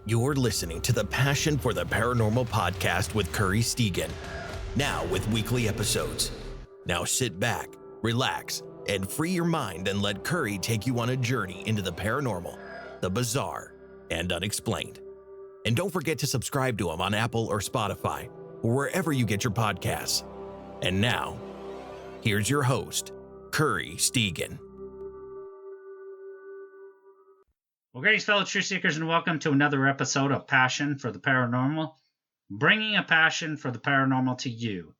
You're listening to the Passion for the Paranormal podcast with Curry Stegan. Now with weekly episodes. Now sit back, relax, and free your mind and let Curry take you on a journey into the paranormal, the bizarre, and unexplained. And don't forget to subscribe to him on Apple or Spotify or wherever you get your podcasts. And now, here's your host, Curry Stegan. Well, greetings, fellow truth seekers, and welcome to another episode of Passion for the Paranormal, bringing a passion for the paranormal to you.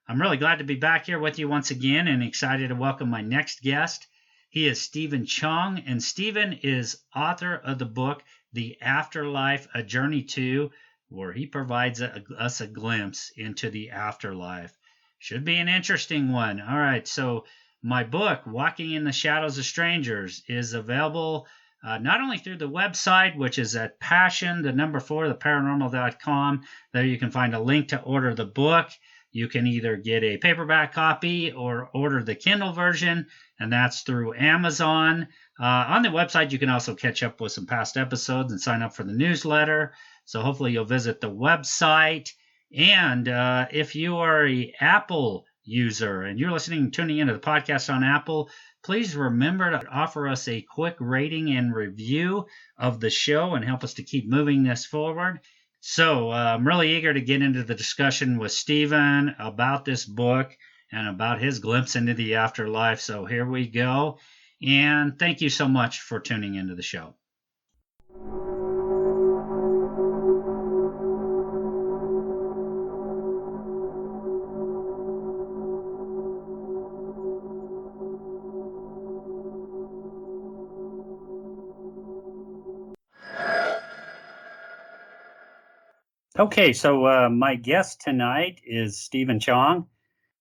I'm really glad to be back here with you once again and excited to welcome my next guest. He is Stephen Chong, and Stephen is author of the book, The Afterlife, A Journey To, where he provides us a glimpse into the afterlife. Should be an interesting one. All right, so my book, Walking in the Shadows of Strangers, is available not only through the website, which is at theParanormal.com. There you can find a link to order the book. You can either get a paperback copy or order the Kindle version, and that's through Amazon. On the website, you can also catch up with some past episodes and sign up for the newsletter. So hopefully you'll visit the website. And if you are an Apple user and you're tuning into the podcast on Apple, please remember to offer us a quick rating and review of the show and help us to keep moving this forward. So I'm really eager to get into the discussion with Stephen about this book and about his glimpse into the afterlife. So here we go. And thank you so much for tuning into the show. Okay, so my guest tonight is Stephen Chong,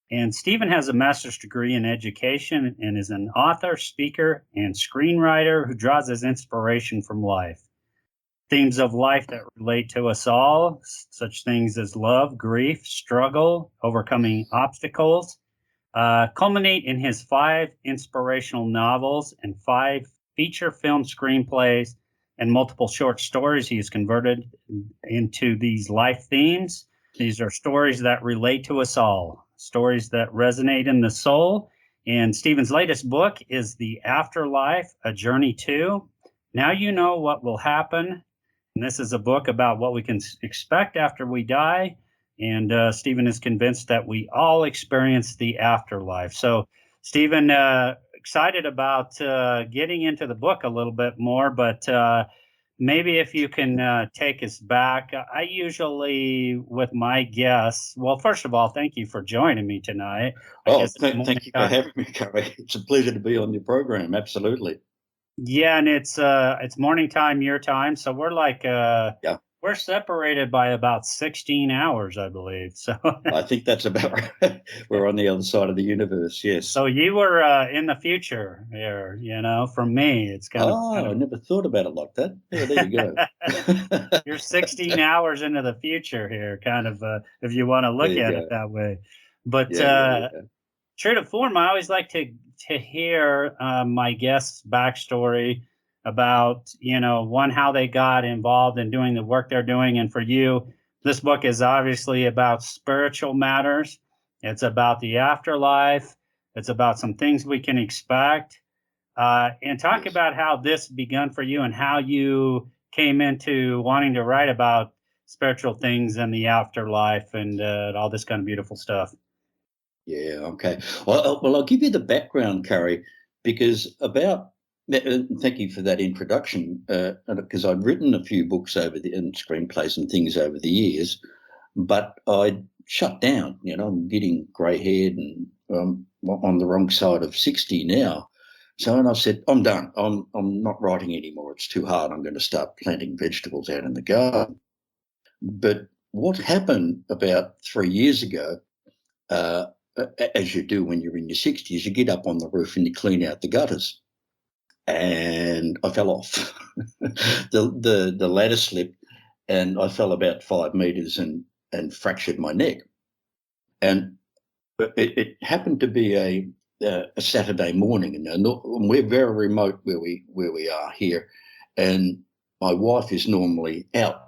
and Stephen has a master's degree in education and is an author, speaker, and screenwriter who draws his inspiration from life. Themes of life that relate to us all, such things as love, grief, struggle, overcoming obstacles, culminate in his 5 inspirational novels and 5 feature film screenplays and multiple short stories he has converted into these life themes. These are stories that relate to us all, stories that resonate in the soul. And Stephen's latest book is The Afterlife, A Journey To. Now you know what will happen. And this is a book about what we can expect after we die. And Stephen is convinced that we all experience the afterlife. So, Stephen, excited about getting into the book a little bit more, but maybe if you can take us back. I usually, with my guests, well, first of all, thank you for joining me tonight. Thank you for having me, Curry. It's a pleasure to be on your program. Absolutely. Yeah, and it's morning time, your time, so we're like we're separated by about 16 hours, I believe. So I think that's about right. We're on the other side of the universe, yes. So you were in the future here, from me. It's kind of. I never thought about it like that. Yeah, there you go. You're 16 hours into the future here, kind of, if you want to look at it that way. But true to form, I always like to hear my guests' backstory about, one, how they got involved in doing the work they're doing. And for you, this book is obviously about spiritual matters. It's about the afterlife. It's about some things we can expect. And talk about how this begun for you and how you came into wanting to write about spiritual things and the afterlife and all this kind of beautiful stuff. Yeah, okay. Well, I'll give you the background, Curry, because thank you for that introduction, because I'd written a few books and screenplays and things over the years, but I shut down. I'm getting grey-haired and on the wrong side of 60 now. So, and I said, I'm done. I'm not writing anymore. It's too hard. I'm going to start planting vegetables out in the garden. But what happened about 3 years ago, as you do when you're in your 60s, you get up on the roof and you clean out the gutters. And I fell off. the ladder slipped and I fell about 5 meters and fractured my neck. And it happened to be a Saturday morning, and we're very remote where we are here. And my wife is normally out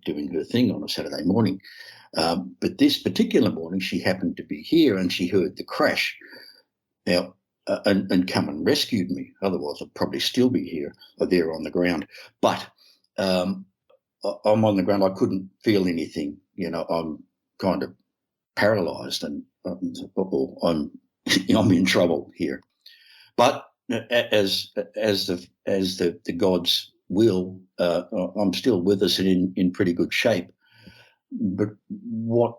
doing her thing on a Saturday morning. But this particular morning, she happened to be here and she heard the crash. Now, and come and rescued me. Otherwise, I'd probably still be here or there on the ground. But I'm on the ground. I couldn't feel anything. I'm kind of paralysed, and I'm in trouble here. But as the gods will, I'm still with us and in pretty good shape. But what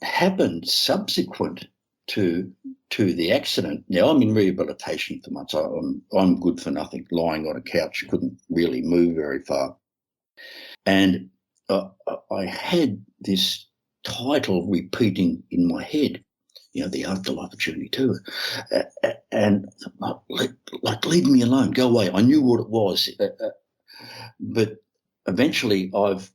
happened subsequent to the accident? Now I'm in rehabilitation for months. I'm good for nothing, lying on a couch, couldn't really move very far, and I had this title repeating in my head. The Afterlife journey too, and like leave me alone, go away. I knew what it was, but eventually I've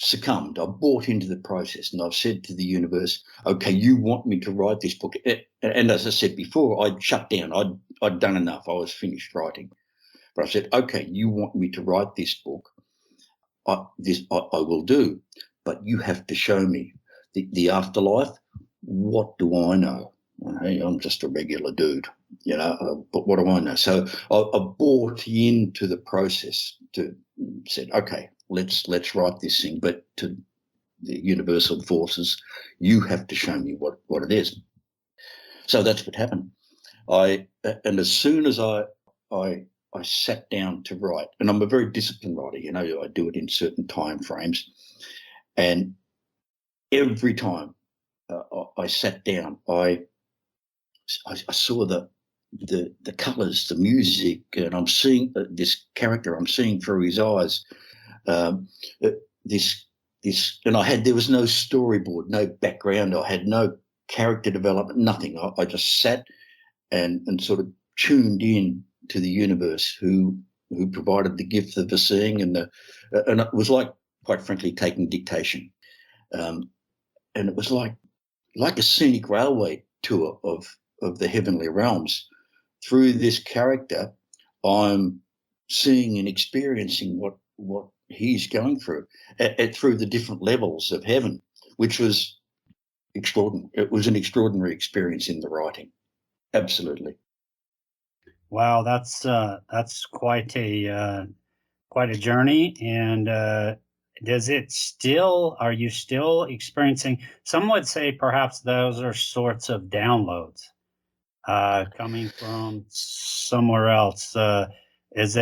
succumbed. I've bought into the process, and I've said to the universe, okay, you want me to write this book. And as I said before, I'd shut down. I'd done enough. I was finished writing. But I said, okay, you want me to write this book. I will do. But you have to show me the afterlife. What do I know? Hey, I'm just a regular dude, but what do I know? So I bought into the process said, okay, let's write this thing, but to the universal forces, you have to show me what it is. So that's what happened. And as soon as I sat down to write, and I'm a very disciplined writer, I do it in certain time frames, and every time I sat down, I saw the colours, the music, and I'm seeing this character. I'm seeing through his eyes. This, and there was no storyboard, no background. I had no character development, nothing. I just sat and sort of tuned in to the universe, who provided the gift of the seeing, and it was like, quite frankly, taking dictation, and it was like a scenic railway tour of the heavenly realms. Through this character, I'm seeing and experiencing what he's going through through the different levels of heaven, which was extraordinary. It was an extraordinary experience in the writing. Absolutely. Wow, that's quite a journey. And are you still experiencing? Some would say perhaps those are sorts of downloads coming from somewhere else. Is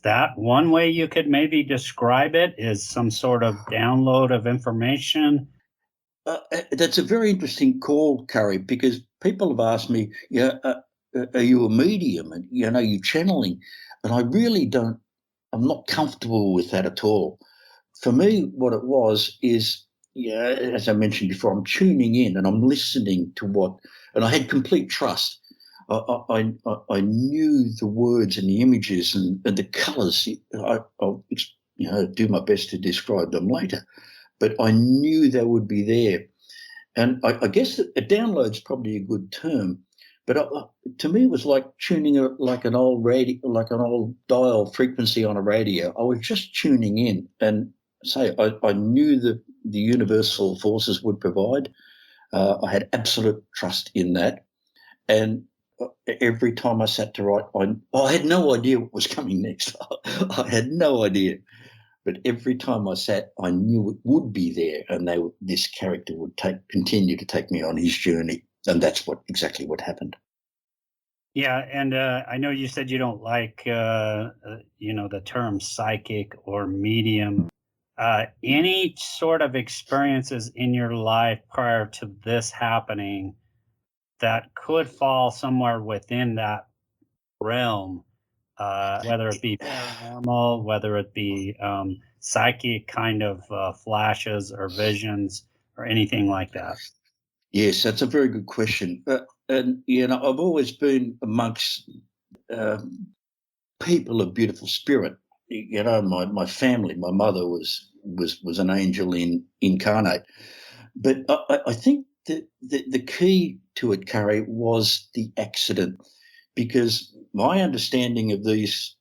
that one way you could maybe describe it? Is some sort of download of information? That's a very interesting call, Curry, because people have asked me, are you a medium? And, you channeling? And I really don't, I'm not comfortable with that at all. For me, what it was is, as I mentioned before, I'm tuning in and I'm listening to and I had complete trust. I knew the words and the images and the colours. I'll do my best to describe them later, but I knew they would be there. And I guess that a download's probably a good term, but to me it was like tuning like an old radio, like an old dial frequency on a radio. I was just tuning in, and I knew that the universal forces would provide. I had absolute trust in that, and every time I sat to write, I had no idea what was coming next. I had no idea. But every time I sat, I knew it would be there, and this character would continue to take me on his journey, and that's exactly what happened. Yeah, and I know you said you don't like the term psychic or medium. Any sort of experiences in your life prior to this happening that could fall somewhere within that realm, whether it be paranormal, whether it be psychic kind of flashes or visions or anything like that? Yes, that's a very good question. And I've always been amongst people of beautiful spirit. My family, my mother was an angel incarnate. But I think that the key to it, Curry, was the accident, because my understanding of these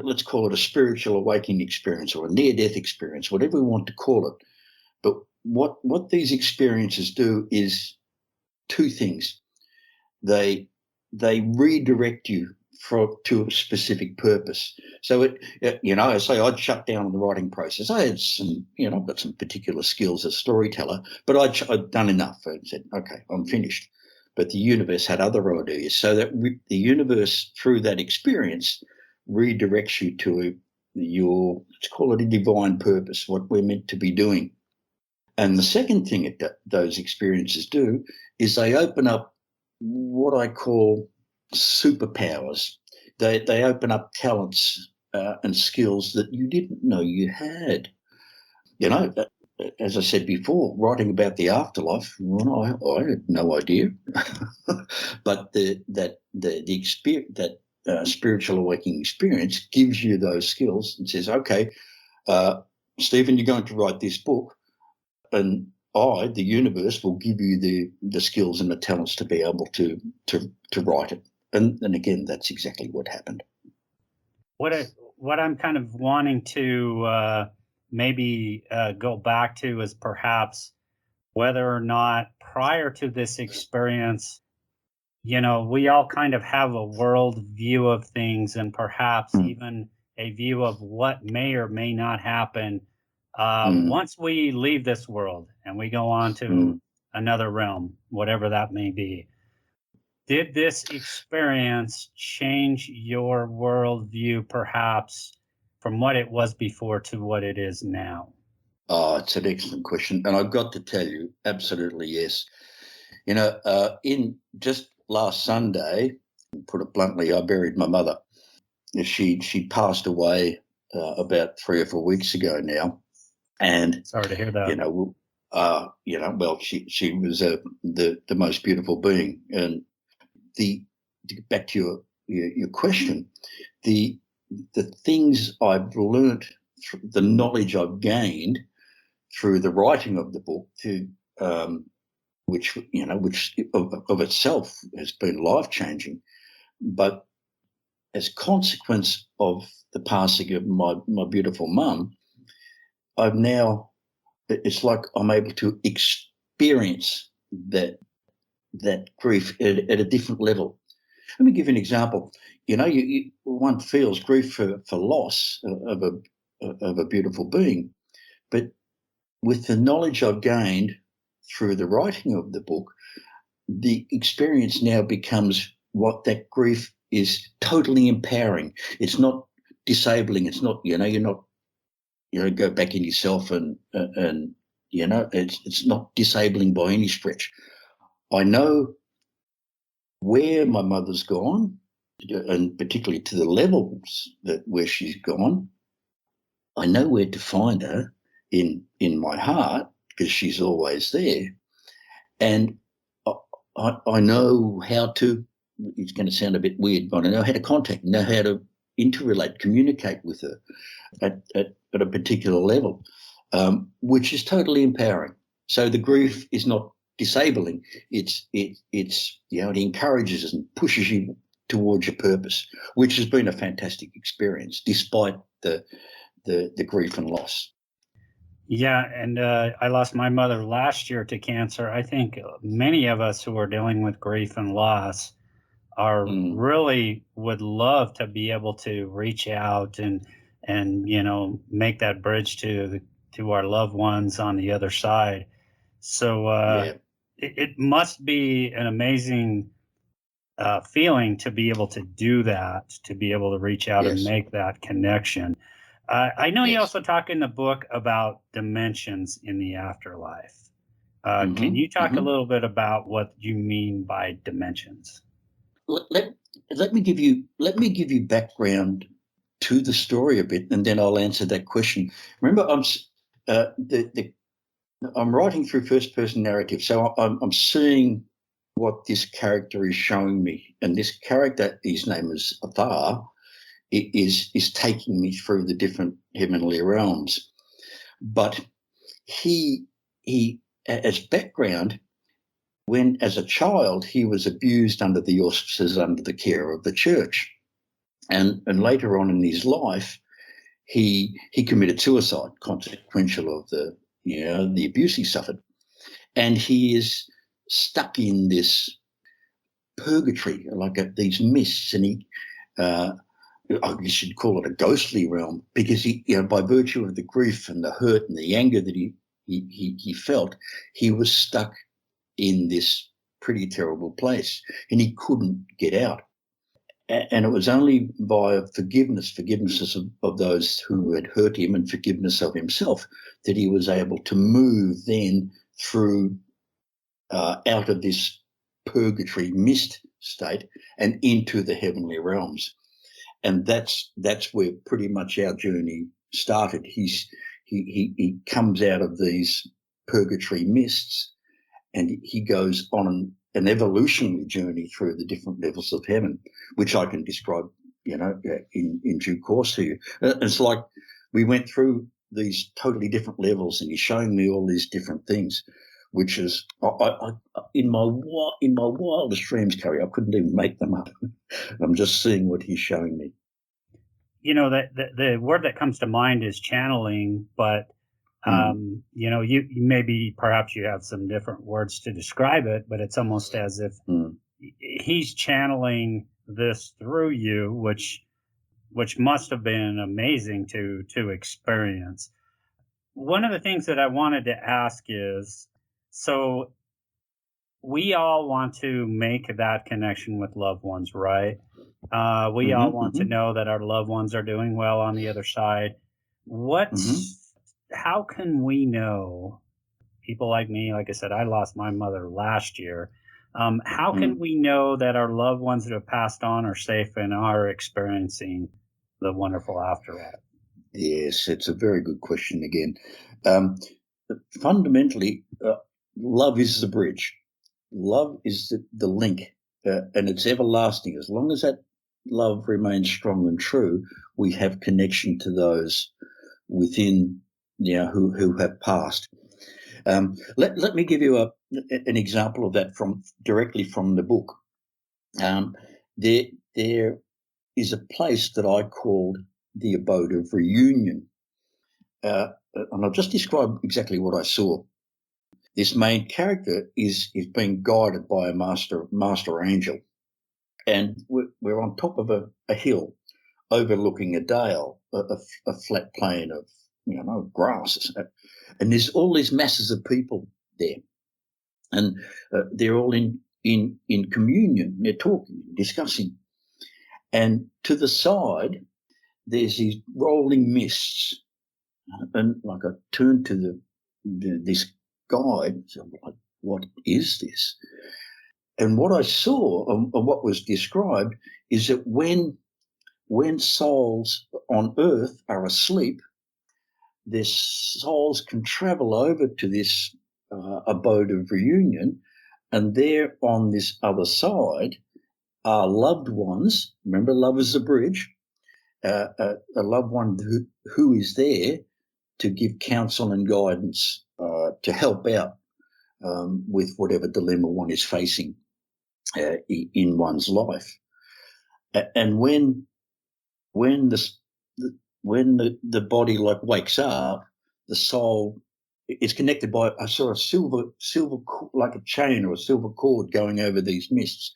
let's call it a spiritual awakening experience or a near-death experience, whatever we want to call it. But what these experiences do is two things. They redirect you to a specific purpose. So I say I'd shut down the writing process. I had some, I've got some particular skills as a storyteller, but I'd done enough and said, okay, I'm finished. But the universe had other ideas, so that the universe, through that experience, redirects you to your, let's call it a divine purpose, what we're meant to be doing. And the second thing those experiences do is they open up what I call superpowers. They open up talents and skills that you didn't know you had. As I said before, writing about the afterlife, well, I had no idea. But that spiritual awakening experience gives you those skills and says, okay, Stephen, you're going to write this book, and the universe, will give you the skills and the talents to be able to write it. And again, that's exactly what happened. What I'm kind of wanting to maybe go back to is perhaps whether or not prior to this experience, we all kind of have a world view of things, and perhaps even a view of what may or may not happen once we leave this world and we go on to another realm, whatever that may be. Did this experience change your worldview, perhaps, from what it was before to what it is now? Oh, it's an excellent question. And I've got to tell you, absolutely yes. In just last Sunday, put it bluntly, I buried my mother. She passed away about 3 or 4 weeks ago now. And sorry to hear that. Well, she was the most beautiful being. And to get back to your question, the things I've learnt, the knowledge I've gained through the writing of the book, which of itself has been life-changing, but as a consequence of the passing of my beautiful mum, it's like I'm able to experience that grief at a different level. Let me give you an example. One feels grief for loss of a beautiful being, but with the knowledge I've gained through the writing of the book, the experience now becomes what that grief is totally empowering. It's not disabling. It's not, you're not, go back in yourself and it's not disabling by any stretch. I know where my mother's gone, and particularly to the levels where she's gone. I know where to find her in my heart, because she's always there. And I know how to, it's going to sound a bit weird, but I know how to contact, know how to interrelate, communicate with her at a particular level, which is totally empowering. So the grief is not disabling. It encourages and pushes you towards your purpose, which has been a fantastic experience, despite the grief and loss. Yeah, and I lost my mother last year to cancer. I think many of us who are dealing with grief and loss are really would love to be able to reach out and make that bridge to our loved ones on the other side. So it must be an amazing feeling to be able to do that, to be able to reach out and make that connection. I know you also talk in the book about dimensions in the afterlife. Can you talk a little bit about what you mean by dimensions? Let me give you background to the story a bit, and then I'll answer that question. Remember, I'm writing through first-person narrative, so I'm seeing what this character is showing me, and this character, his name is Athar, is taking me through the different heavenly realms. But he as background, as a child, he was abused under the auspices, under the care of the church. And later on in his life, he committed suicide, consequential of the abuse he suffered. And he is stuck in this purgatory, like these mists, and I guess you'd call it a ghostly realm, because he, by virtue of the grief and the hurt and the anger that he felt, he was stuck in this pretty terrible place, and he couldn't get out. And it was only by forgiveness of those who had hurt him and forgiveness of himself that he was able to move then through out of this purgatory mist state and into the heavenly realms. And that's where pretty much our journey started. He comes out of these purgatory mists, and he goes on an evolutionary journey through the different levels of heaven, which I can describe, in due course to you. It's like we went through these totally different levels, and he's showing me all these different things, which is, I in my wildest dreams, Carrie, I couldn't even make them up. I'm just seeing what he's showing me. That the word that comes to mind is channeling, but you maybe perhaps you have some different words to describe it, but it's almost as if he's channeling this through you, which must have been amazing to experience. One of the things that I wanted to ask is, so we all want to make that connection with loved ones, right? We all want to know that our loved ones are doing well on the other side. How can we know, people like me, like I said, I lost my mother last year. How can we know that our loved ones that have passed on are safe and are experiencing the wonderful afterlife? Yes, it's a very good question again. Fundamentally, love is the bridge. Love is the link, and it's everlasting. As long as that love remains strong and true, we have connection to those within, who have passed. Let me give you an example of that directly from the book. There is a place that I called the abode of reunion, and I'll just describe exactly what I saw. This main character is being guided by a master angel, and we're on top of a hill overlooking a dale, a flat plain of grass, and there's all these masses of people there, and they're all in communion. They're talking, discussing, and to the side there's these rolling mists, and like I turned to this guide, so I'm like, what is this? And what I saw, and what was described, is that when souls on earth are asleep, their souls can travel over to this abode of reunion, and there on this other side are loved ones. Remember, love is the bridge. A loved one who is there to give counsel and guidance, to help out with whatever dilemma one is facing in one's life. And when the body like wakes up, the soul is connected by, I saw a silver like a chain or a silver cord going over these mists.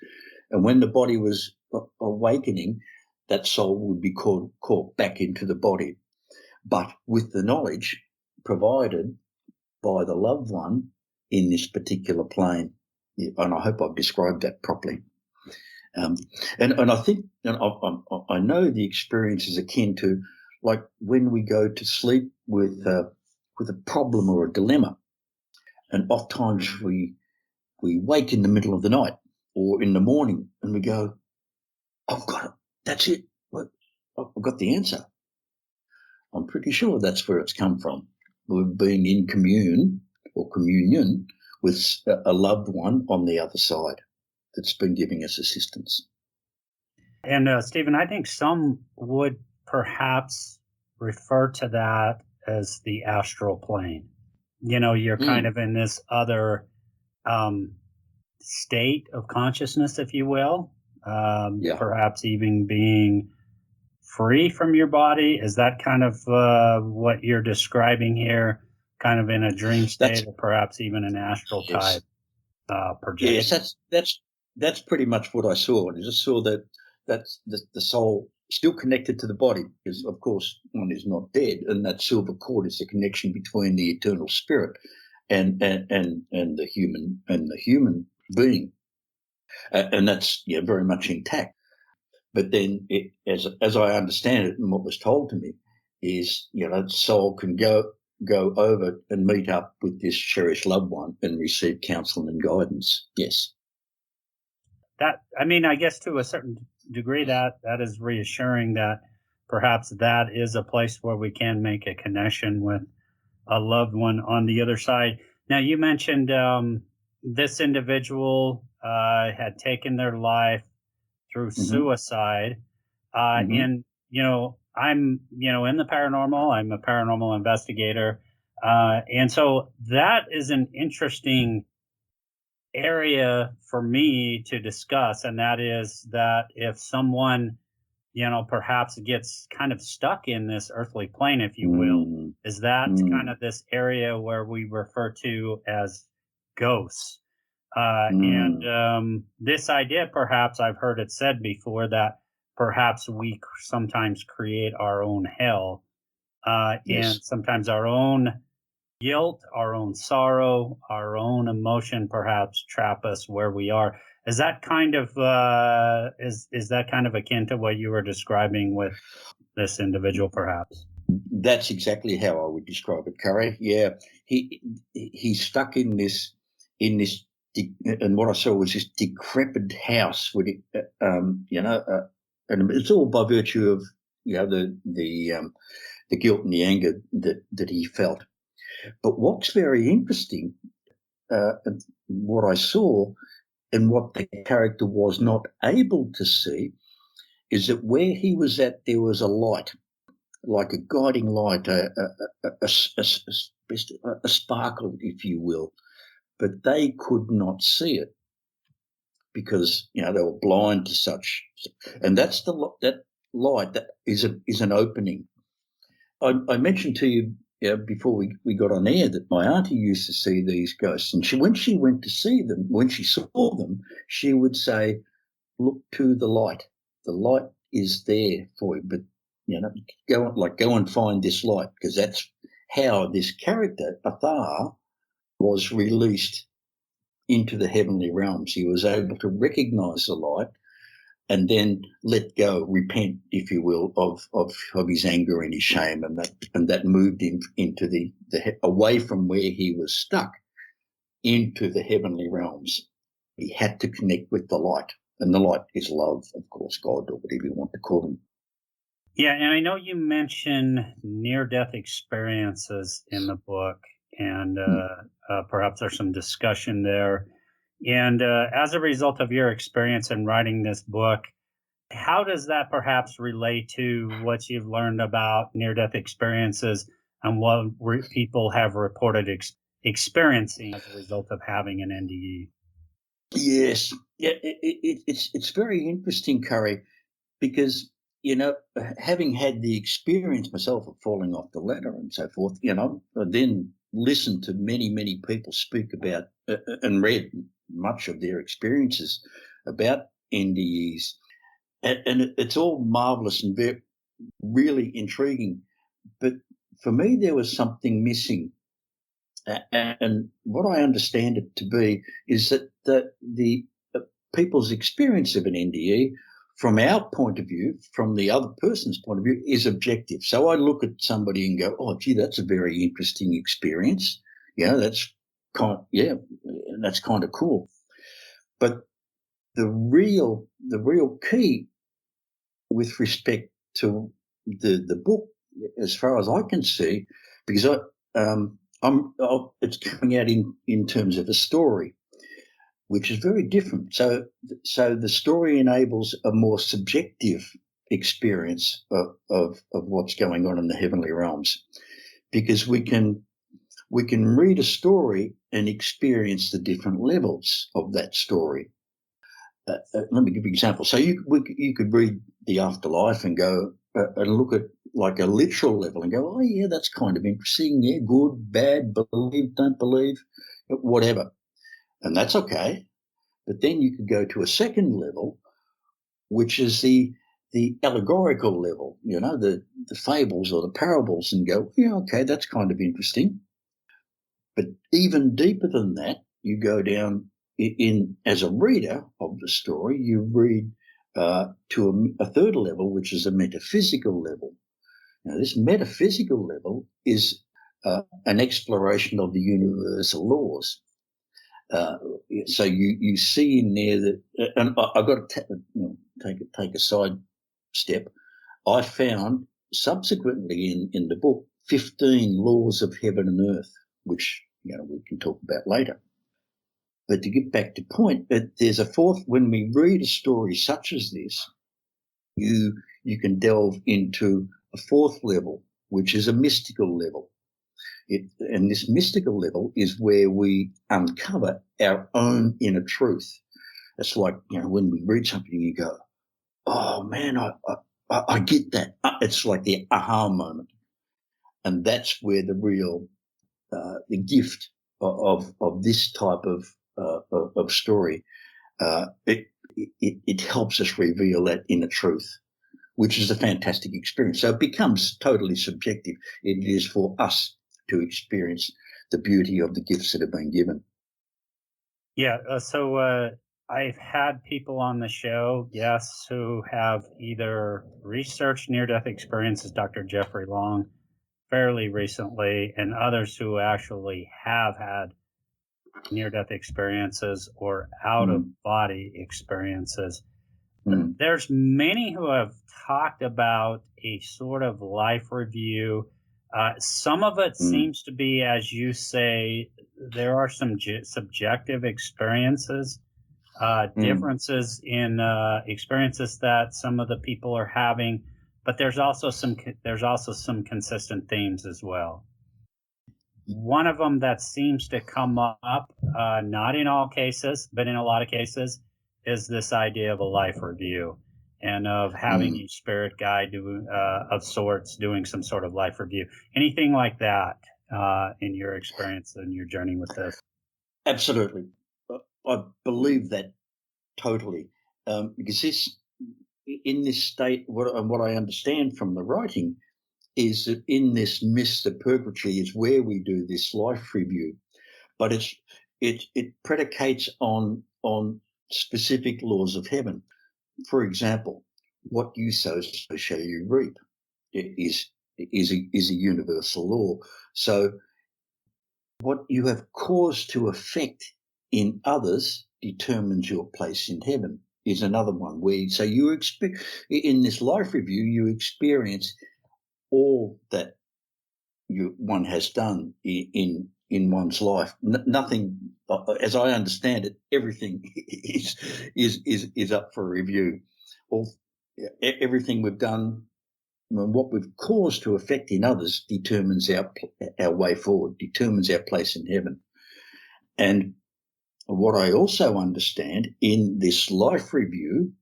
And when the body was awakening, that soul would be caught back into the body, but with the knowledge provided by the loved one in this particular plane. And I hope I've described that properly. And I think, and I know the experience is akin to like when we go to sleep with a problem or a dilemma, and oftentimes we wake in the middle of the night or in the morning and we go, I've got it, that's it, I've got the answer. I'm pretty sure that's where it's come from. We've been in communion with a loved one on the other side that's been giving us assistance. And Stephen, I think some would perhaps refer to that as the astral plane. You're kind of in this other state of consciousness, if you will, perhaps even being free from your body? Is that kind of what you're describing here, kind of in a dream state, That's or perhaps even an astral yes, type yes. projection? That's pretty much what I saw. I just saw that that's the soul still connected to the body, because of course one is not dead, and that silver cord is the connection between the eternal spirit and the human being, and that's very much intact. But then, as I understand it, and what was told to me, is the soul can go over and meet up with this cherished loved one and receive counsel and guidance. Yes. That, I mean, I guess to a certain degree, that is reassuring that perhaps that is a place where we can make a connection with a loved one on the other side. Now, you mentioned this individual had taken their life through Mm-hmm. suicide. Mm-hmm. And, I'm, in the paranormal, I'm a paranormal investigator. And so that is an interesting area for me to discuss. And that is that if someone, perhaps gets kind of stuck in this earthly plane, if you will, Mm-hmm. is that kind Mm-hmm. of this area where we refer to as ghosts. And Mm-hmm. this idea, perhaps I've heard it said before, that perhaps we sometimes create our own hell, and Yes. sometimes our own guilt, our own sorrow, our own emotion, perhaps trap us where we are. Is that kind of is that kind of akin to what you were describing with this individual, perhaps? That's exactly how I would describe it, Curry. Yeah, he's stuck in this, and what I saw was this decrepit house with it, and it's all by virtue of the guilt and the anger that he felt. But what's very interesting, and what I saw and what the character was not able to see, is that where he was at, there was a light, like a guiding light, a sparkle, if you will, but they could not see it because they were blind to such. And that's that light that is an opening. I mentioned to you, before we got on air, that my auntie used to see these ghosts, and when she went to see them, when she saw them, she would say, "Look to the light. The light is there for you, but go and find this light," because that's how this character Athar was released into the heavenly realms. He was able to recognize the light and then let go, repent, if you will, of his anger and his shame, and that moved him into the away from where he was stuck into the heavenly realms. He had to connect with the light, and the light is love, of course, God, or whatever you want to call him. Yeah, and I know you mention near-death experiences in the book, and perhaps there's some discussion there. And as a result of your experience in writing this book, how does that perhaps relate to what you've learned about near-death experiences and what people have reported experiencing as a result of having an NDE? Yes, yeah, it's very interesting, Curry, because having had the experience myself of falling off the ladder and so forth, I then listened to many people speak about and read much of their experiences about NDEs, and it's all marvelous and really intriguing. But for me, there was something missing. And what I understand it to be is that the people's experience of an NDE, from our point of view, from the other person's point of view, is objective. So I look at somebody and go, "Oh, gee, that's a very interesting experience. That's that's kind of cool." But the real key with respect to the book, as far as I can see, because it's coming out in terms of a story, which is very different. So the story enables a more subjective experience of what's going on in the heavenly realms, because we can read a story and experience the different levels of that story. Let me give you an example. So you could read the Afterlife and go, and look at like a literal level and go, oh yeah, that's kind of interesting. Yeah, good, bad, believe, don't believe, whatever, and that's okay. But then you could go to a second level, which is the allegorical level, the fables or the parables, and go, yeah, okay, that's kind of interesting. But even deeper than that, you go down in as a reader of the story, you read to a third level, which is a metaphysical level. Now, this metaphysical level is an exploration of the universal laws. So you see in there that, and I've got to take a side step. I found subsequently in the book 15 laws of heaven and earth, which we can talk about later. But to get back to point, there's a fourth. When we read a story such as this, you can delve into a fourth level, which is a mystical level. And this mystical level is where we uncover our own inner truth. It's like, when we read something, you go, oh man, I get that. It's like the aha moment. And that's where the real, the gift of this type of story, it helps us reveal that inner truth, which is a fantastic experience. So it becomes totally subjective. It is for us to experience the beauty of the gifts that have been given. Yeah. So I've had people on the show, yes, who have either researched near-death experiences, Dr. Jeffrey Long, fairly recently, and others who actually have had near-death experiences or out-of-body experiences. There's many who have talked about a sort of life review. Some of it seems to be, as you say, there are some subjective experiences, differences in experiences that some of the people are having, but there's also some consistent themes as well. One of them that seems to come up, not in all cases, but in a lot of cases, is this idea of a life review and of having a spirit guide of sorts doing some sort of life review. Anything like that in your experience and your journey with this? Absolutely. I believe that totally. Because in this state, what I understand from the writing is that in this mist of purgatory is where we do this life review. But it predicates on specific laws of heaven. For example, what you sow, so shall you reap. It is a universal law. So what you have caused to affect in others determines your place in heaven is another one. So you expect in this life review, you experience all that one has done in one's life. Nothing, as I understand it, everything is up for review. Everything we've done and what we've caused to affect in others determines our way forward, determines our place in heaven. And what I also understand in this life review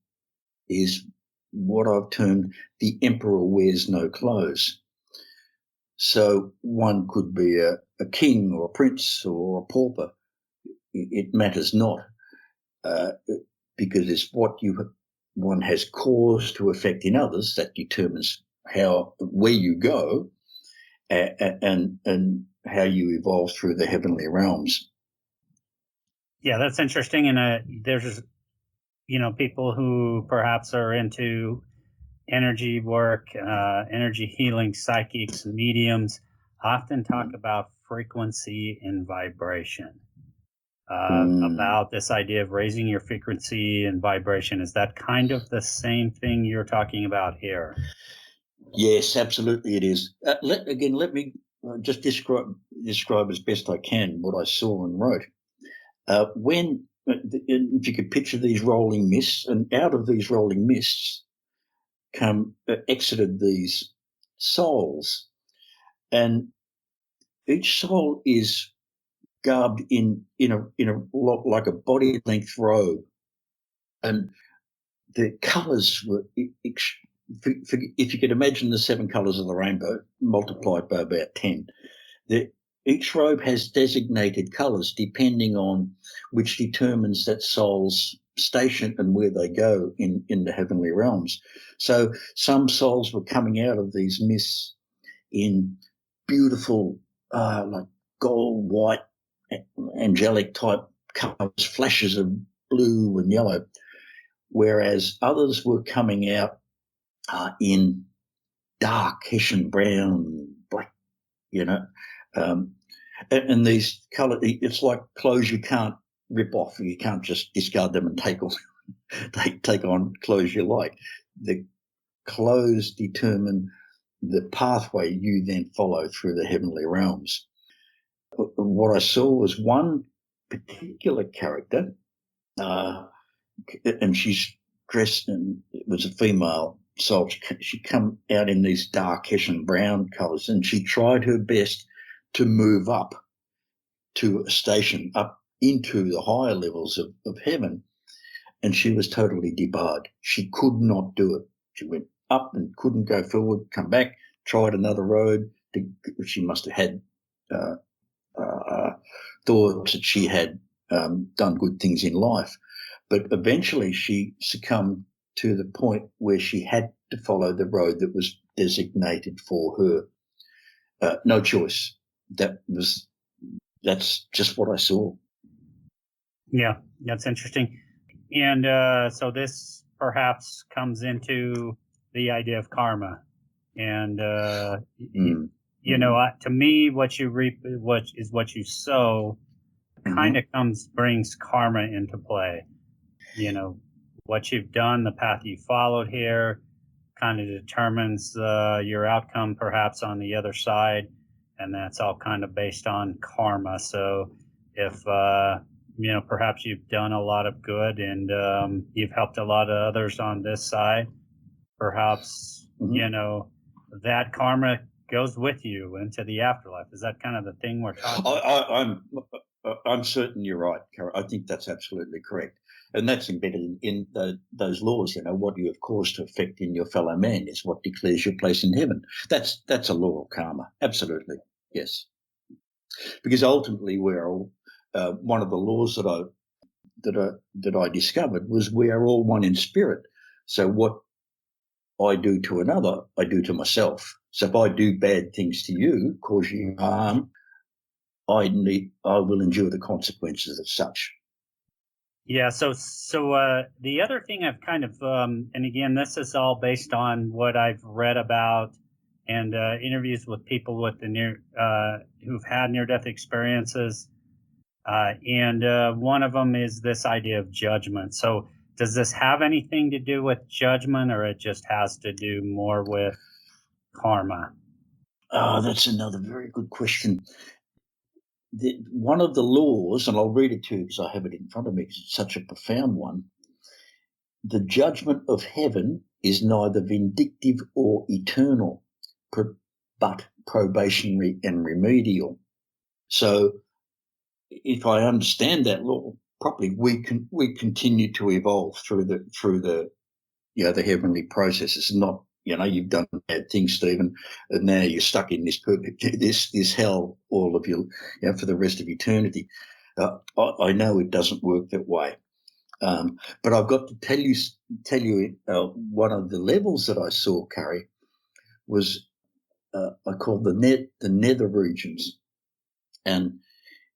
is what I've termed the emperor wears no clothes. So one could be a king or a prince or a pauper. It matters not, because it's what one has caused to affect in others that determines where you go and how you evolve through the heavenly realms. Yeah, that's interesting. And there's people who perhaps are into energy work, energy healing, psychics, mediums, often talk about frequency and vibration. About this idea of raising your frequency and vibration. Is that kind of the same thing you're talking about here? Yes, absolutely it is. Let me just describe as best I can what I saw and wrote. If you could picture these rolling mists, and out of these rolling mists exited these souls, and each soul is garbed in a like a body length robe, and the colours were if you could imagine the 7 colours of the rainbow multiplied by about 10, each robe has designated colours depending on which determines that soul's station and where they go in the heavenly realms. So some souls were coming out of these mists in beautiful, like gold, white, angelic type colours, flashes of blue and yellow, whereas others were coming out in dark Hessian brown, black, and these colour, it's like clothes you can't rip off. You can't just discard them and take on clothes you like. The clothes determine the pathway you then follow through the heavenly realms. What I saw was one particular character, and she's dressed in, it was a female soul. She come out in these dark Hessian brown colours, and she tried her best to move up to a station, up into the higher levels of heaven, and she was totally debarred. She could not do it. She went up and couldn't go forward, come back, tried another road. She must have had thoughts that she had done good things in life. But eventually she succumbed to the point where she had to follow the road that was designated for her. No choice. That's just what I saw. Yeah, that's interesting. And so this perhaps comes into the idea of karma. And, to me, what you reap, what you sow, kind of brings karma into play. What you've done, the path you followed here, kind of determines your outcome perhaps on the other side. And that's all kind of based on karma. So if, perhaps you've done a lot of good and you've helped a lot of others on this side, perhaps, that karma goes with you into the afterlife. Is that kind of the thing we're talking about? I'm certain you're right, Carol. I think that's absolutely correct. And that's embedded in those laws. What you have caused to affect in your fellow man is what declares your place in heaven. That's a law of karma. Absolutely. Yes. Because ultimately we're all, one of the laws that I discovered was we are all one in spirit. So what I do to another, I do to myself. So if I do bad things to you, cause you harm, I will endure the consequences of such. Yeah. So the other thing I've kind of, and again, this is all based on what I've read about and interviews with people with who've had near-death experiences, and one of them is this idea of judgment. So does this have anything to do with judgment, or it just has to do more with karma? That's another very good question. One of the laws, and I'll read it to you because I have it in front of me because it's such a profound one. The judgment of heaven is neither vindictive or eternal, but probationary and remedial. So if I understand that law properly, we continue to evolve through the heavenly processes. Not you've done bad things, Stephen, and now you're stuck in this hell all of you for the rest of eternity. I know it doesn't work that way, but I've got to tell you one of the levels that I saw, Carrie, was I called the nether regions, and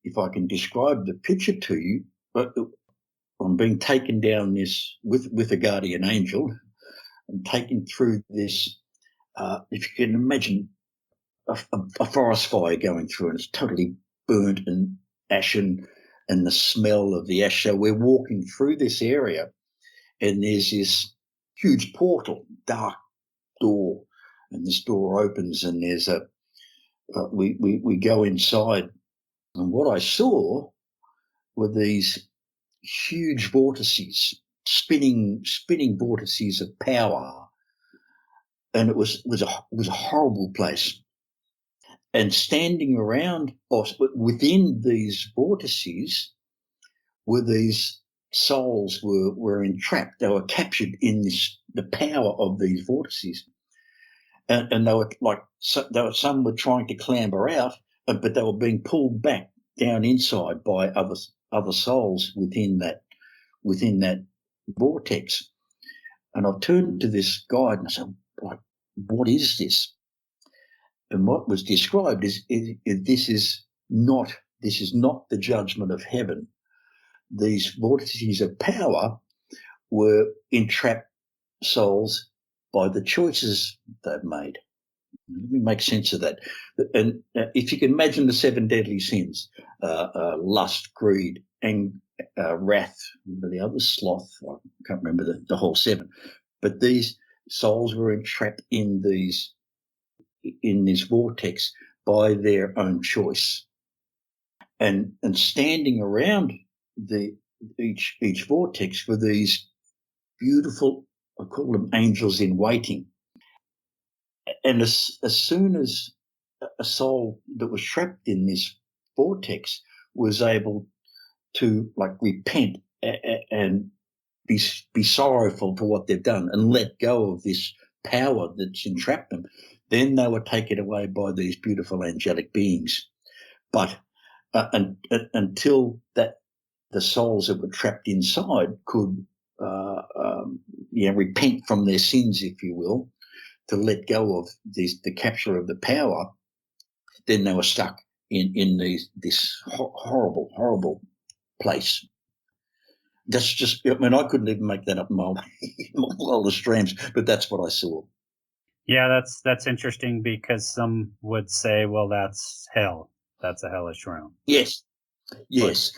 if I can describe the picture to you, I'm being taken down this with a guardian angel and taken through this. If you can imagine a forest fire going through, and it's totally burnt and ashen, and the smell of the ash. So we're walking through this area, and there's this huge portal, dark door, and this door opens, and there's we go inside, and what I saw were these huge vortices, spinning vortices of power, and it was a horrible place. And standing around or within these vortices were these souls were entrapped. They were captured in the power of these vortices. And they were some were trying to clamber out, but they were being pulled back down inside by other souls within that vortex. And I turned to this guide and I said, like, what is this? And what was described is this is not the judgment of heaven. These vortices of power were entrapped souls by the choices they've made. Let me make sense of that. And if you can imagine the 7 deadly sins, lust, greed, wrath, the other, sloth, I can't remember the whole 7. But these souls were entrapped in this vortex by their own choice. And standing around each vortex were these beautiful, I call them angels in waiting. And as soon as a soul that was trapped in this vortex was able to repent and be sorrowful for what they've done and let go of this power that's entrapped them, then they were taken away by these beautiful angelic beings. But until the souls that were trapped inside could repent from their sins, if you will, to let go of the capture of the power, then they were stuck in this horrible place. That's just, I mean, I couldn't even make that up in my wildest dreams, but that's what I saw. Yeah, that's interesting, because some would say, well, that's hell. That's a hellish realm. Yes. I think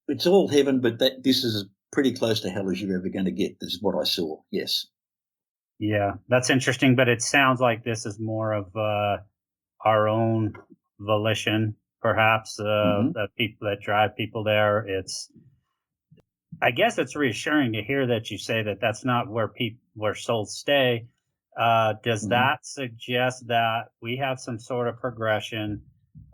it's all heaven, but this is pretty close to hell as you're ever going to get. This is what I saw. Yes. Yeah, that's interesting, but it sounds like this is more of our own volition, perhaps, that people that drive people there. I guess it's reassuring to hear that you say that that's not where souls stay. Does that suggest that we have some sort of progression,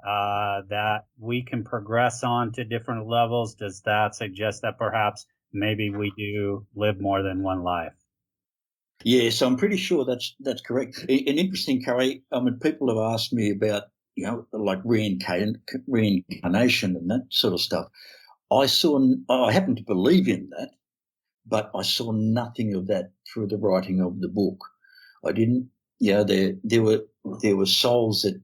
that we can progress on to different levels? Does that suggest that perhaps maybe we do live more than one life? Yes, I'm pretty sure that's correct. And interesting, Carrie, I mean, people have asked me about, like reincarnation and that sort of stuff. I happen to believe in that, but I saw nothing of that through the writing of the book. I didn't, there were souls that,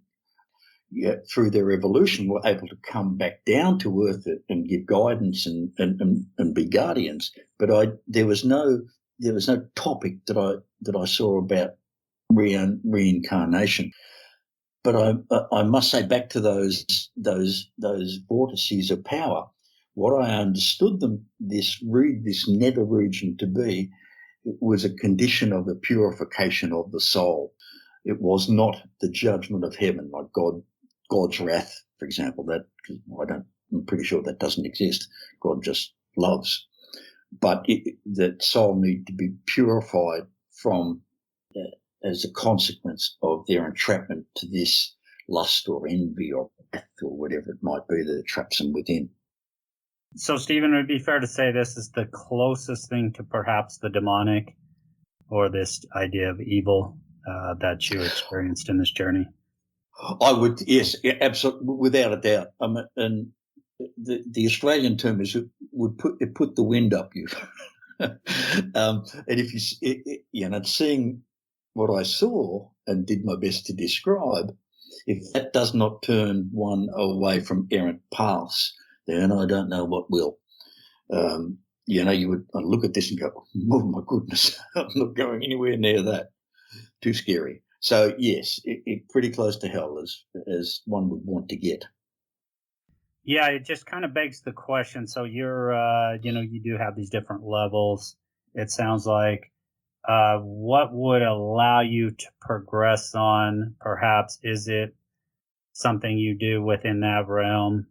through their evolution, were able to come back down to earth and give guidance and be guardians. But there was no topic that I saw about reincarnation. But I must say, back to those vortices of power, what I understood this nether region to be, it was a condition of the purification of the soul. It was not the judgment of heaven, like God's wrath, for example. I'm pretty sure that doesn't exist. God just loves. But the soul needed to be purified from, as a consequence of their entrapment to this lust or envy or death or whatever it might be that traps them within. So, Stephen, would it be fair to say this is the closest thing to perhaps the demonic or this idea of evil that you experienced in this journey? I would, yes, absolutely, without a doubt. And the Australian term is it put the wind up you. And if seeing what I saw and did my best to describe, if that does not turn one away from errant paths, then I don't know what will. You would look at this and go, oh my goodness, I'm not going anywhere near that. Too scary. So yes, it pretty close to hell as one would want to get. Yeah, it just kind of begs the question. So you're, you do have these different levels. It sounds like, what would allow you to progress on? Perhaps is it something you do within that realm?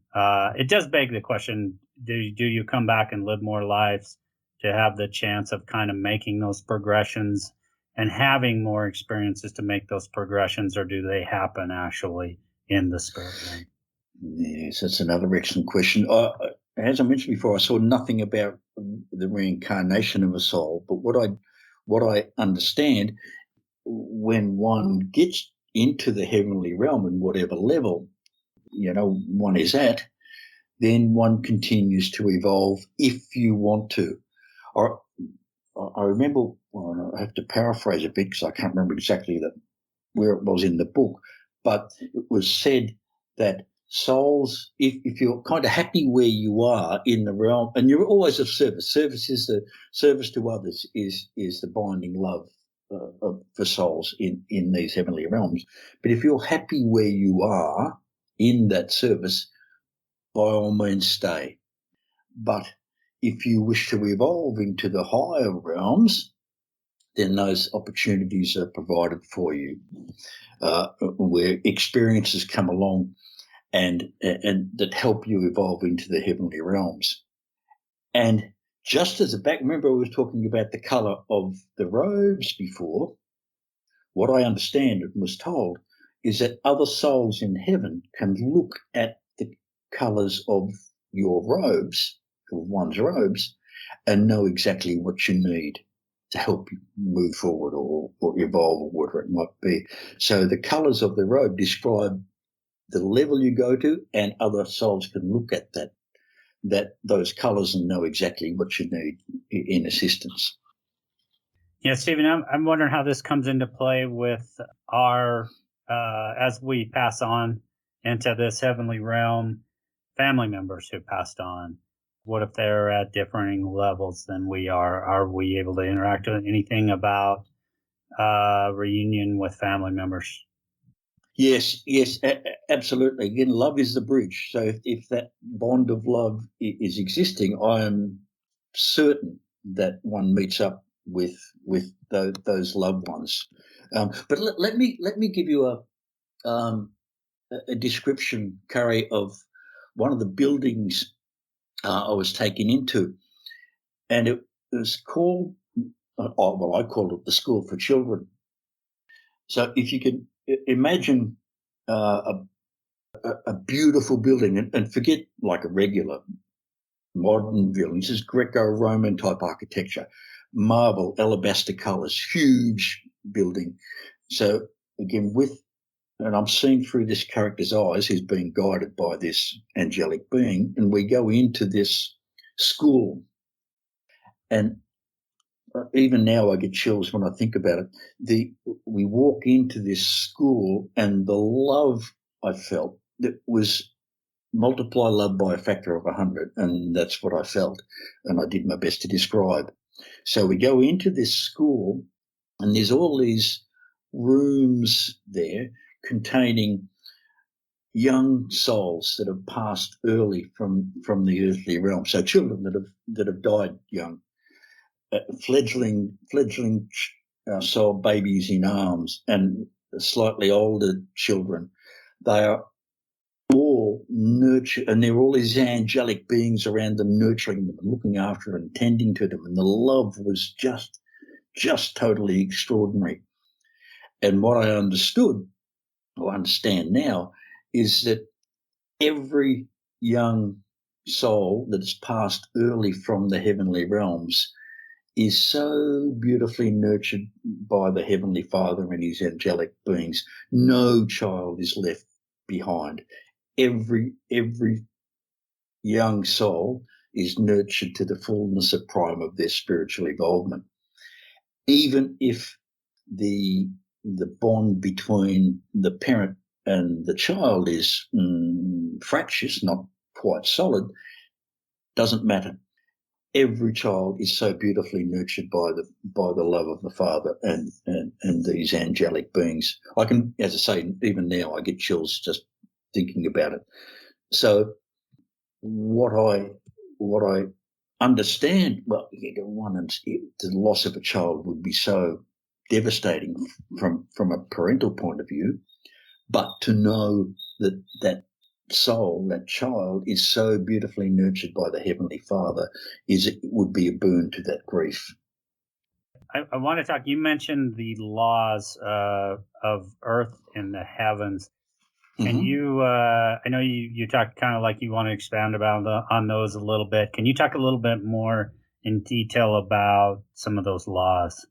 It does beg the question: do you come back and live more lives to have the chance of kind of making those progressions and having more experiences to make those progressions, or do they happen actually in the spirit realm? Yes, that's another excellent question. as I mentioned before, I saw nothing about the reincarnation of a soul. But what I understand, when one gets into the heavenly realm and whatever level, one is at, then one continues to evolve if you want to. Or I remember, well, I have to paraphrase a bit because I can't remember exactly where it was in the book, but it was said that souls, if you're kind of happy where you are in the realm, and you're always of service. Service to others is the binding love for souls in these heavenly realms. But if you're happy where you are in that service, by all means stay. But if you wish to evolve into the higher realms, then those opportunities are provided for you, where experiences come along and that help you evolve into the heavenly realms. And just as remember I was talking about the colour of the robes before. What I understand and was told is that other souls in heaven can look at the colours of your robes, of one's robes, and know exactly what you need to help you move forward or evolve or whatever it might be. So the colours of the robe describe the level you go to, and other souls can look at those colours and know exactly what you need in assistance. Yeah, Stephen, I'm wondering how this comes into play with our, as we pass on into this heavenly realm, family members who passed on. What if they're at differing levels than we are? Are we able to interact with anything about reunion with family members? Yes, absolutely. Again, love is the bridge. So if that bond of love is existing, I am certain that one meets up with those loved ones. But let me give you a description, Curry, of one of the buildings I was taken into, and it was called. I called it the School for Children. So if you can imagine a beautiful building, and forget like a regular modern building. This is Greco-Roman type architecture, marble, alabaster colours, huge building. So again, and I'm seeing through this character's eyes, who's being guided by this angelic being, and we go into this school, and even now I get chills when I think about it. We walk into this school, and the love I felt that was multiply love by a factor of 100, and that's what I felt, and I did my best to describe. So we go into this school, and there's all these rooms there containing young souls that have passed early from the earthly realm. So children that have died young, fledgling soul babies in arms, and slightly older children. They are all nurture, and there are all these angelic beings around them, nurturing them and looking after them and tending to them, and the love was just totally extraordinary. And what I understood, or understand now, is that every young soul that has passed early from the heavenly realms is so beautifully nurtured by the Heavenly Father and his angelic beings. No child is left behind. Every young soul is nurtured to the fullness of prime of their spiritual involvement. Even if the bond between the parent and the child is fractious, not quite solid, doesn't matter. Every child is so beautifully nurtured by the love of the Father and these angelic beings. I can, as I say, even now I get chills just thinking about it. So what I understand, well, the loss of a child would be so devastating from a parental point of view, but to know that soul, that child, is so beautifully nurtured by the Heavenly Father, it would be a boon to that grief. I want to talk. You mentioned the laws of Earth and the heavens. Can Mhm. you, I know you talked kind of like you want to expand on those a little bit. Can you talk a little bit more in detail about some of those laws?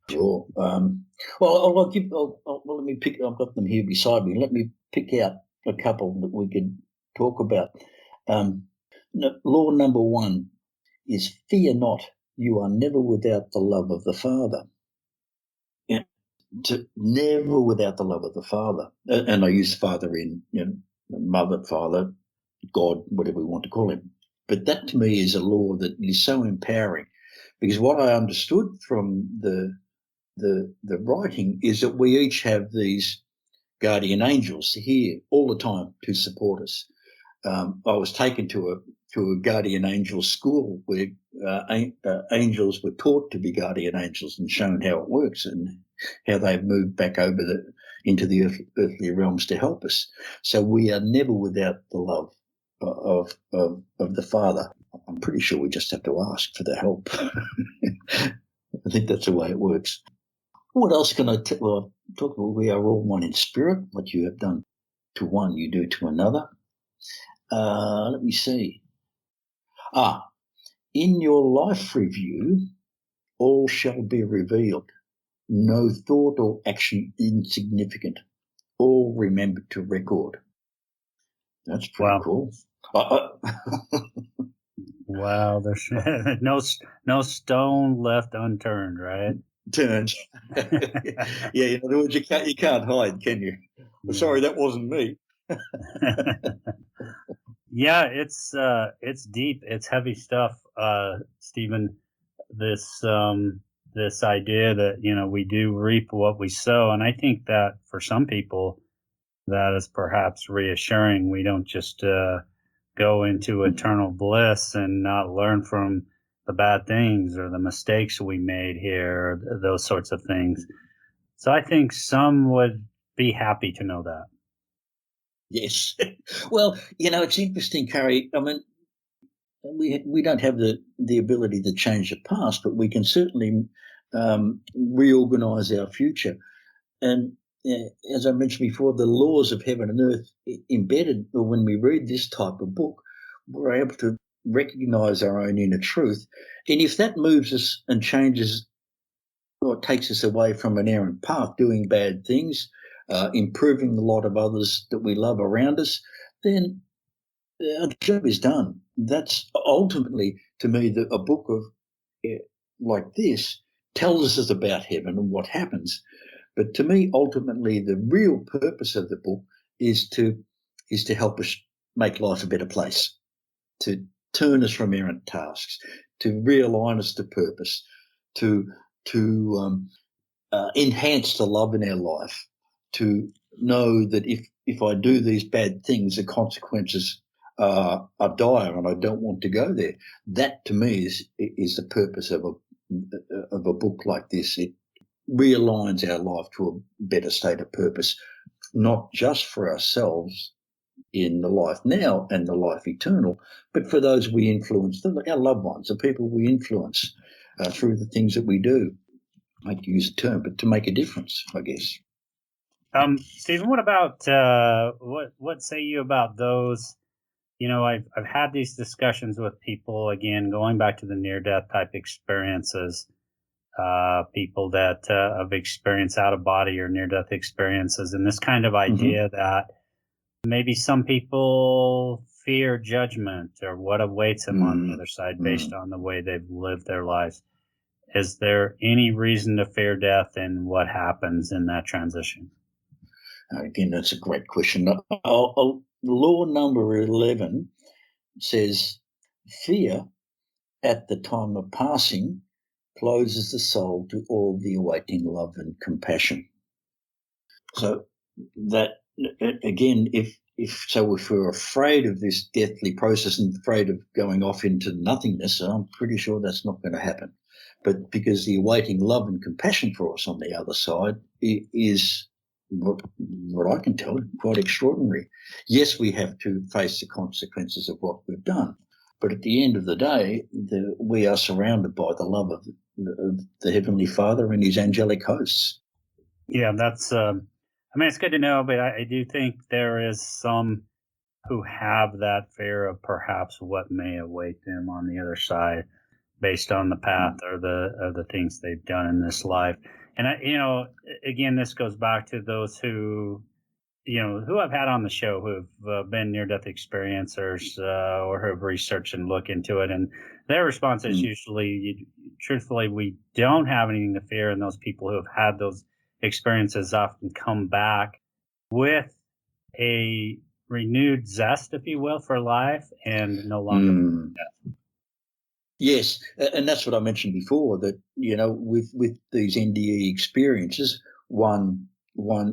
Sure. Well, well, let me pick. I've got them here beside me. Let me pick out a couple that we could talk about. Um, Law number one is fear not. You are never without the love of the Father. Yeah, never without the love of the Father. And I use Father in mother, father, God, whatever we want to call him. But that to me is a law that is so empowering, because what I understood from the writing is that we each have these guardian angels here all the time to support us. I was taken to a guardian angel school where angels were taught to be guardian angels and shown how it works and how they've moved back over into the earthly realms to help us. So we are never without the love of the Father. I'm pretty sure we just have to ask for the help. I think that's the way it works. What else can I talk about? We are all one in spirit. What you have done to one, you do to another. Let me see. In your life review, all shall be revealed. No thought or action insignificant. All remembered to record. That's pretty Wow. cool. Wow. There's no stone left unturned, right? Turns. Yeah, in other words, you can't hide, can you? Yeah. Sorry, that wasn't me. Yeah, it's deep. It's heavy stuff, Stephen. This this idea that we do reap what we sow, and I think that for some people that is perhaps reassuring. We don't just go into eternal bliss and not learn from the bad things or the mistakes we made here, or those sorts of things. So I think some would be happy to know that. Yes. Well, it's interesting, Carrie. I mean, we don't have the ability to change the past, but we can certainly reorganize our future. And as I mentioned before, the laws of heaven and earth embedded, or when we read this type of book, we're able to recognize our own inner truth. And if that moves us and changes or takes us away from an errant path, doing bad things, improving the lot of others that we love around us, then our job is done. That's ultimately, to me, a book of like this tells us about heaven and what happens. But to me, ultimately, the real purpose of the book is to help us make life a better place, to turn us from errant tasks, to realign us to purpose, to to enhance the love in our life, to know that if I do these bad things, the consequences are dire, and I don't want to go there. That to me is the purpose of a book like this. It realigns our life to a better state of purpose, not just for ourselves in the life now and the life eternal, but for those we influence, our loved ones, the people we influence through the things that we do. I hate to use a term, but to make a difference, I guess. Stephen, what about what say you about those? I've had these discussions with people again, going back to the near death type experiences, people that have experienced out of body or near death experiences, and this kind of Mm-hmm. idea that maybe some people fear judgment or what awaits them on the Mm-hmm. other side based Mm. on the way they've lived their lives. Is there any reason to fear death and what happens in that transition? Again, that's a great question. Law number 11 says, fear at the time of passing closes the soul to all the awaiting love and compassion. So that again, if we're afraid of this deathly process and afraid of going off into nothingness, I'm pretty sure that's not going to happen. But because the awaiting love and compassion for us on the other side is what I can tell, quite extraordinary. Yes, we have to face the consequences of what we've done, but at the end of the day, we are surrounded by the love of the Heavenly Father and His angelic hosts. Yeah, that's I mean, it's good to know, but I do think there is some who have that fear of perhaps what may await them on the other side based on the path or the things they've done in this life. And again, this goes back to those who who I've had on the show who've been near-death experiencers or who have researched and looked into it, and their response is usually, truthfully, we don't have anything to fear, and those people who have had those experiences often come back with a renewed zest, if you will, for life, and no longer. Yes, and that's what I mentioned before, that with these NDE experiences, one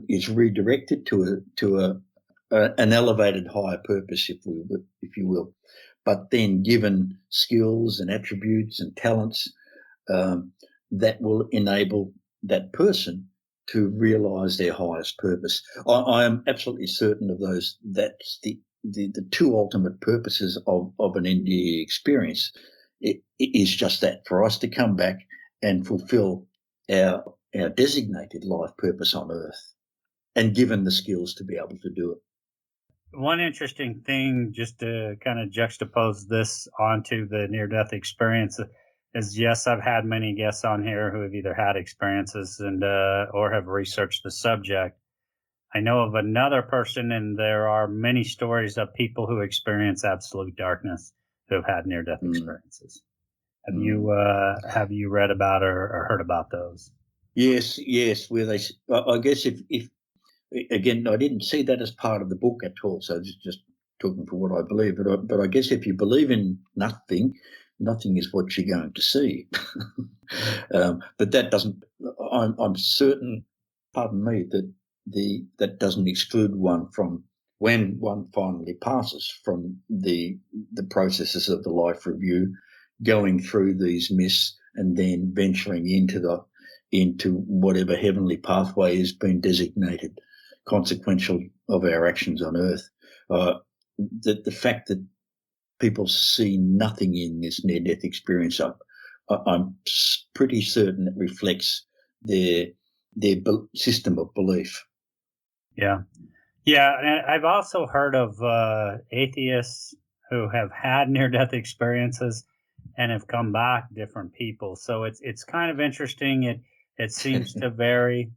is redirected to an elevated higher purpose, if you will, but then given skills and attributes and talents that will enable that person to realize their highest purpose. I am absolutely certain of those. That's the two ultimate purposes of an NDE experience. It is just that, for us to come back and fulfill our designated life purpose on Earth, and given the skills to be able to do it. One interesting thing, just to kind of juxtapose this onto the near-death experience, is yes, I've had many guests on here who have either had experiences and or have researched the subject. I know of another person, and there are many stories of people who experience absolute darkness who have had near-death experiences. Have you read about or heard about those? Yes. Where they, I guess, if again, I didn't see that as part of the book at all. So just talking for what I believe, but I guess if you believe in nothing is what you're going to see. But that doesn't. I'm certain. Pardon me. That doesn't exclude one from when one finally passes from the processes of the life review, going through these mists and then venturing into whatever heavenly pathway has been designated, consequential of our actions on Earth. The fact that people see nothing in this near-death experience, I'm pretty certain it reflects their system of belief. Yeah. And I've also heard of atheists who have had near-death experiences and have come back different people. So it's kind of interesting. It seems to vary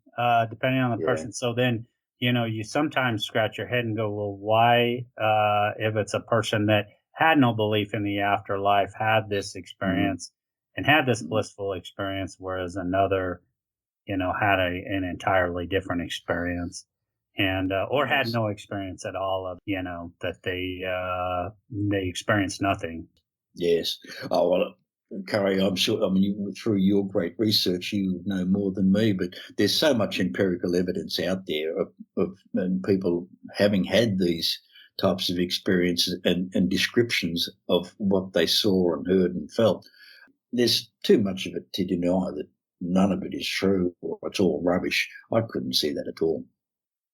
depending on the person. So then, you sometimes scratch your head and go, well, why, if it's a person that had no belief in the afterlife, had this experience and had this blissful experience, whereas another, had an entirely different experience and or had no experience at all of that they experienced nothing. Yes. Oh well, Curry, I'm sure. I mean, through your great research, you know more than me. But there's so much empirical evidence out there of people having had these types of experiences and descriptions of what they saw and heard and felt. There's too much of it to deny that none of it is true or it's all rubbish. I couldn't see that at all.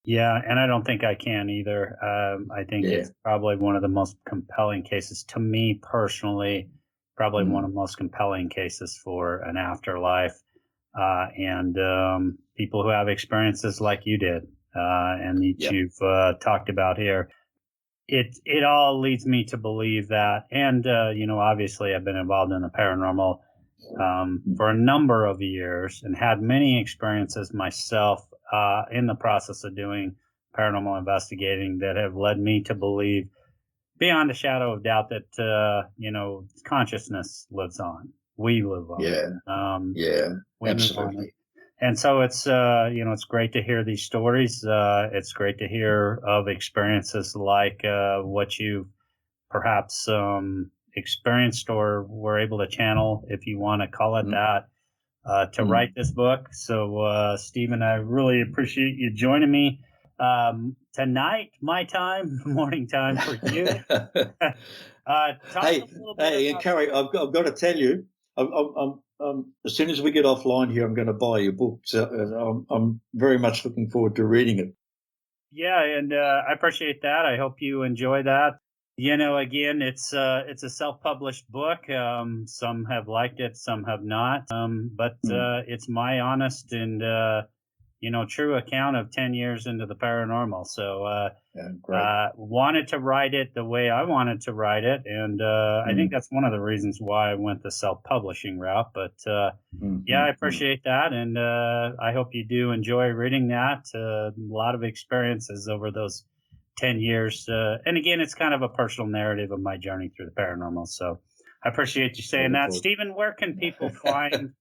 Yeah, and I don't think I can either. I think it's probably one of the most compelling cases to me personally, probably one of the most compelling cases for an afterlife. And people who have experiences like you did and that you've talked about here. It all leads me to believe that. And, obviously I've been involved in the paranormal for a number of years and had many experiences myself in the process of doing paranormal investigating that have led me to believe beyond a shadow of doubt that, consciousness lives on. We live on. We absolutely. Live on. And so it's, it's great to hear these stories. It's great to hear of experiences like what you perhaps experienced or were able to channel, if you want to call it that, to write this book. So, Stephen, I really appreciate you joining me tonight, my time, morning time for you. Hey, Carrie, I've got to tell you, I'm as soon as we get offline here, I'm going to buy your book. So I'm very much looking forward to reading it. Yeah, and I appreciate that. I hope you enjoy that. Again, it's a self-published book. Some have liked it, some have not. But it's my honest and true account of 10 years into the paranormal. So, Great. wanted to write it the way I wanted to write it. And I think that's one of the reasons why I went the self-publishing route. But yeah, I appreciate that. And I hope you do enjoy reading that. A lot of experiences over those 10 years. And again, it's kind of a personal narrative of my journey through the paranormal. So I appreciate you saying that. Stephen, where can people find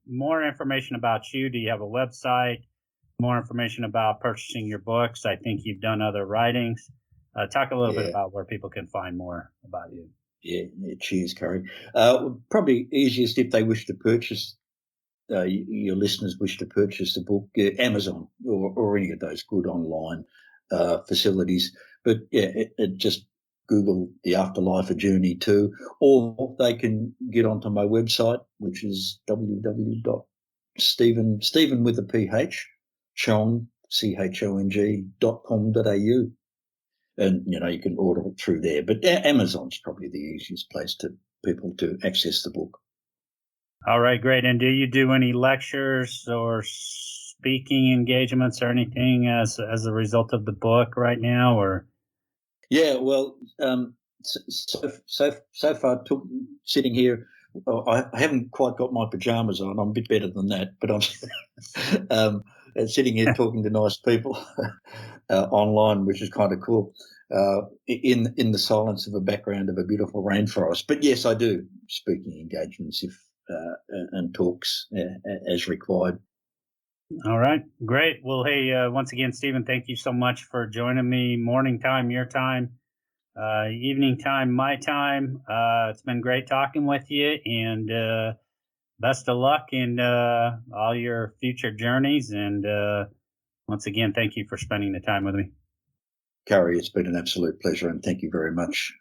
more information about you? Do you have a website? More information about purchasing your books? I think you've done other writings. Talk a little bit about where people can find more about you. Yeah, cheers, Curry. Probably easiest if they wish to purchase, your listeners wish to purchase the book, Amazon or any of those good online facilities. But just Google The Afterlife, A Journey To, or they can get onto my website, which is Stephen with a PH, Chong, CHONG.com.au. And, you can order it through there. But Amazon's probably the easiest place to people to access the book. All right, great. And do you do any lectures or speaking engagements or anything as a result of the book right now? Or yeah, well, so far, sitting here, I haven't quite got my pajamas on. I'm a bit better than that, but I'm sitting here talking to nice people online, which is kind of cool, in the silence of a background of a beautiful rainforest. But yes, I do speaking engagements and talks as required. All right, great. Well, hey, once again, Stephen, thank you so much for joining me. Morning time, your time. Evening time, my time. It's been great talking with you, and best of luck in all your future journeys. And once again, thank you for spending the time with me. Curry, it's been an absolute pleasure, and thank you very much.